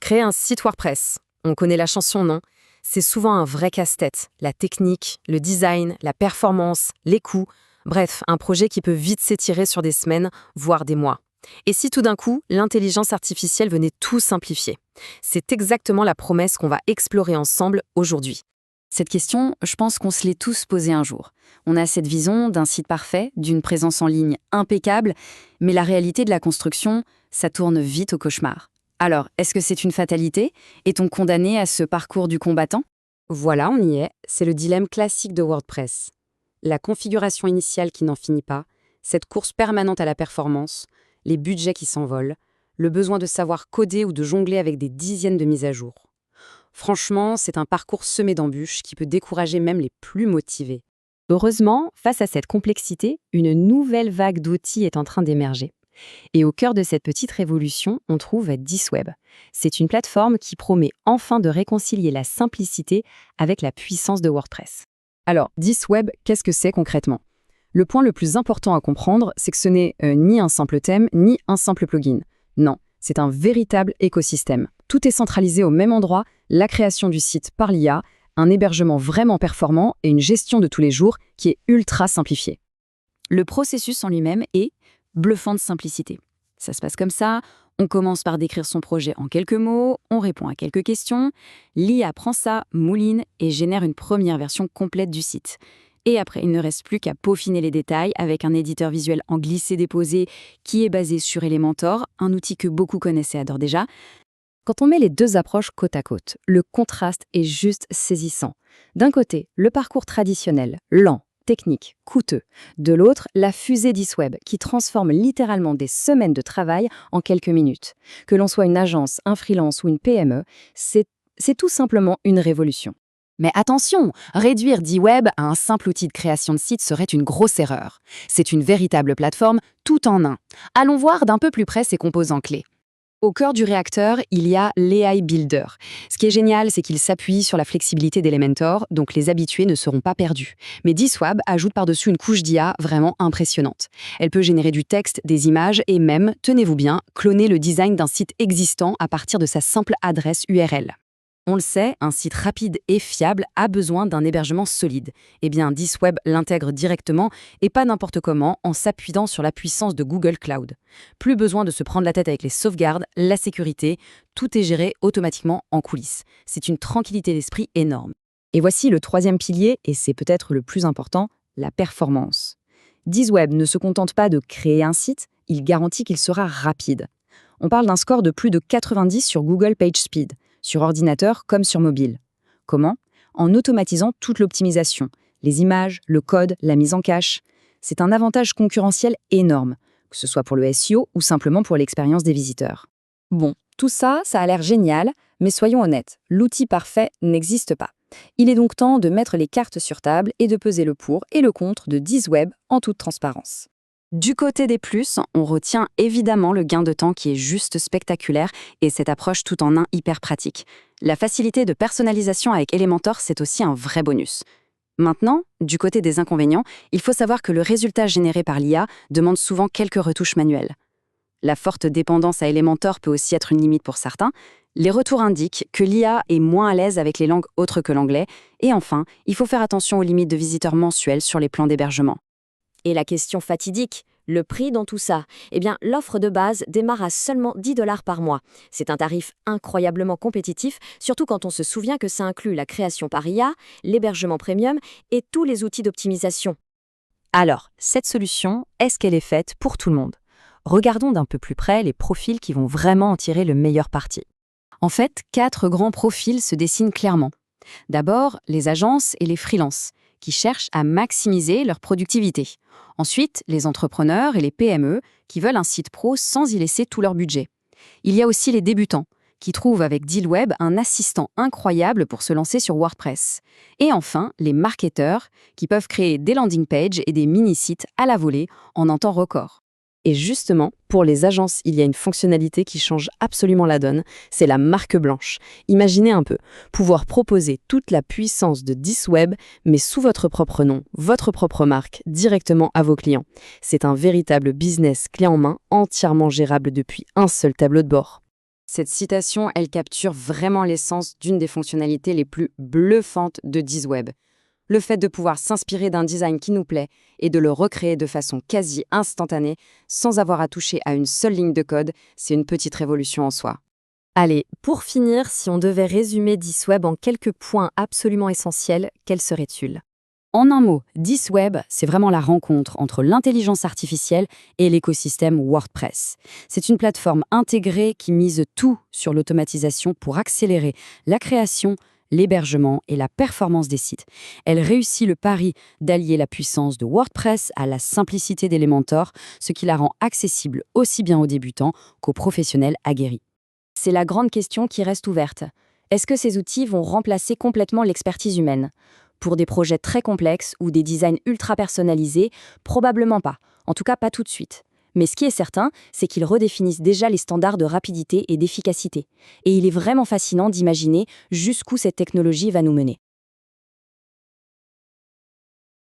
Créer un site WordPress. On connaît la chanson, non? C'est souvent un vrai casse-tête. La technique, le design, la performance, les coûts. Bref, un projet qui peut vite s'étirer sur des semaines, voire des mois. Et si tout d'un coup, l'intelligence artificielle venait tout simplifier? C'est exactement la promesse qu'on va explorer ensemble aujourd'hui. Cette question, je pense qu'on se l'est tous posée un jour. On a cette vision d'un site parfait, d'une présence en ligne impeccable, mais la réalité de la construction, ça tourne vite au cauchemar. Alors, est-ce que c'est une fatalité? Est-on condamné à ce parcours du combattant? Voilà, on y est. C'est le dilemme classique de WordPress. La configuration initiale qui n'en finit pas, cette course permanente à la performance, les budgets qui s'envolent, le besoin de savoir coder ou de jongler avec des dizaines de mises à jour. Franchement, c'est un parcours semé d'embûches qui peut décourager même les plus motivés. Heureusement, face à cette complexité, une nouvelle vague d'outils est en train d'émerger. Et au cœur de cette petite révolution, on trouve DisWeb. C'est une plateforme qui promet enfin de réconcilier la simplicité avec la puissance de WordPress. Alors, DisWeb, qu'est-ce que c'est concrètement? Le point le plus important à comprendre, c'est que ce n'est ni un simple thème, ni un simple plugin. Non, c'est un véritable écosystème. Tout est centralisé au même endroit, la création du site par l'IA, un hébergement vraiment performant et une gestion de tous les jours qui est ultra simplifiée. Le processus en lui-même est bluffant de simplicité. Ça se passe comme ça, on commence par décrire son projet en quelques mots, on répond à quelques questions, l'IA prend ça, mouline et génère une première version complète du site. Et après, il ne reste plus qu'à peaufiner les détails avec un éditeur visuel en glissé-déposé qui est basé sur Elementor, un outil que beaucoup connaissent et adorent déjà. Quand on met les deux approches côte à côte, le contraste est juste saisissant. D'un côté, le parcours traditionnel, lent, technique, coûteux. De l'autre, la fusée DisWeb, qui transforme littéralement des semaines de travail en quelques minutes. Que l'on soit une agence, un freelance ou une PME, c'est tout simplement une révolution. Mais attention, réduire DisWeb à un simple outil de création de site serait une grosse erreur. C'est une véritable plateforme tout en un. Allons voir d'un peu plus près ses composants clés. Au cœur du réacteur, il y a l'AI Builder. Ce qui est génial, c'est qu'il s'appuie sur la flexibilité d'Elementor, donc les habitués ne seront pas perdus. Mais DisWeb ajoute par-dessus une couche d'IA vraiment impressionnante. Elle peut générer du texte, des images et même, tenez-vous bien, cloner le design d'un site existant à partir de sa simple adresse URL. On le sait, un site rapide et fiable a besoin d'un hébergement solide. Eh bien, DisWeb l'intègre directement et pas n'importe comment en s'appuyant sur la puissance de Google Cloud. Plus besoin de se prendre la tête avec les sauvegardes, la sécurité, tout est géré automatiquement en coulisses. C'est une tranquillité d'esprit énorme. Et voici le troisième pilier, et c'est peut-être le plus important, la performance. DisWeb ne se contente pas de créer un site, il garantit qu'il sera rapide. On parle d'un score de plus de 90 sur Google PageSpeed, sur ordinateur comme sur mobile. Comment? En automatisant toute l'optimisation, les images, le code, la mise en cache. C'est un avantage concurrentiel énorme, que ce soit pour le SEO ou simplement pour l'expérience des visiteurs. Bon, tout ça, ça a l'air génial, mais soyons honnêtes, l'outil parfait n'existe pas. Il est donc temps de mettre les cartes sur table et de peser le pour et le contre de DisWeb en toute transparence. Du côté des plus, on retient évidemment le gain de temps qui est juste spectaculaire et cette approche tout en un hyper pratique. La facilité de personnalisation avec Elementor, c'est aussi un vrai bonus. Maintenant, du côté des inconvénients, il faut savoir que le résultat généré par l'IA demande souvent quelques retouches manuelles. La forte dépendance à Elementor peut aussi être une limite pour certains. Les retours indiquent que l'IA est moins à l'aise avec les langues autres que l'anglais. Et enfin, il faut faire attention aux limites de visiteurs mensuels sur les plans d'hébergement. Et la question fatidique, le prix dans tout ça? Eh bien, l'offre de base démarre à seulement 10 $ par mois. C'est un tarif incroyablement compétitif, surtout quand on se souvient que ça inclut la création par IA, l'hébergement premium et tous les outils d'optimisation. Alors, cette solution, est-ce qu'elle est faite pour tout le monde? Regardons d'un peu plus près les profils qui vont vraiment en tirer le meilleur parti. En fait, 4 grands profils se dessinent clairement. D'abord, les agences et les freelances, qui cherchent à maximiser leur productivité. Ensuite, les entrepreneurs et les PME qui veulent un site pro sans y laisser tout leur budget. Il y a aussi les débutants, qui trouvent avec DisWeb un assistant incroyable pour se lancer sur WordPress. Et enfin, les marketeurs, qui peuvent créer des landing pages et des mini-sites à la volée en un temps record. Et justement, pour les agences, il y a une fonctionnalité qui change absolument la donne, c'est la marque blanche. Imaginez un peu, pouvoir proposer toute la puissance de DisWeb, mais sous votre propre nom, votre propre marque, directement à vos clients. C'est un véritable business clé en main, entièrement gérable depuis un seul tableau de bord. Cette citation, elle capture vraiment l'essence d'une des fonctionnalités les plus bluffantes de DizzWeb. Le fait de pouvoir s'inspirer d'un design qui nous plaît et de le recréer de façon quasi instantanée, sans avoir à toucher à une seule ligne de code, c'est une petite révolution en soi. Allez, pour finir, si on devait résumer DizzWeb en quelques points absolument essentiels, quels seraient-ils? En un mot, DizzWeb, c'est vraiment la rencontre entre l'intelligence artificielle et l'écosystème WordPress. C'est une plateforme intégrée qui mise tout sur l'automatisation pour accélérer la création, l'hébergement et la performance des sites. Elle réussit le pari d'allier la puissance de WordPress à la simplicité d'Elementor, ce qui la rend accessible aussi bien aux débutants qu'aux professionnels aguerris. C'est la grande question qui reste ouverte. Est-ce que ces outils vont remplacer complètement l'expertise humaine? Pour des projets très complexes ou des designs ultra personnalisés, probablement pas. En tout cas, pas tout de suite. Mais ce qui est certain, c'est qu'ils redéfinissent déjà les standards de rapidité et d'efficacité. Et il est vraiment fascinant d'imaginer jusqu'où cette technologie va nous mener.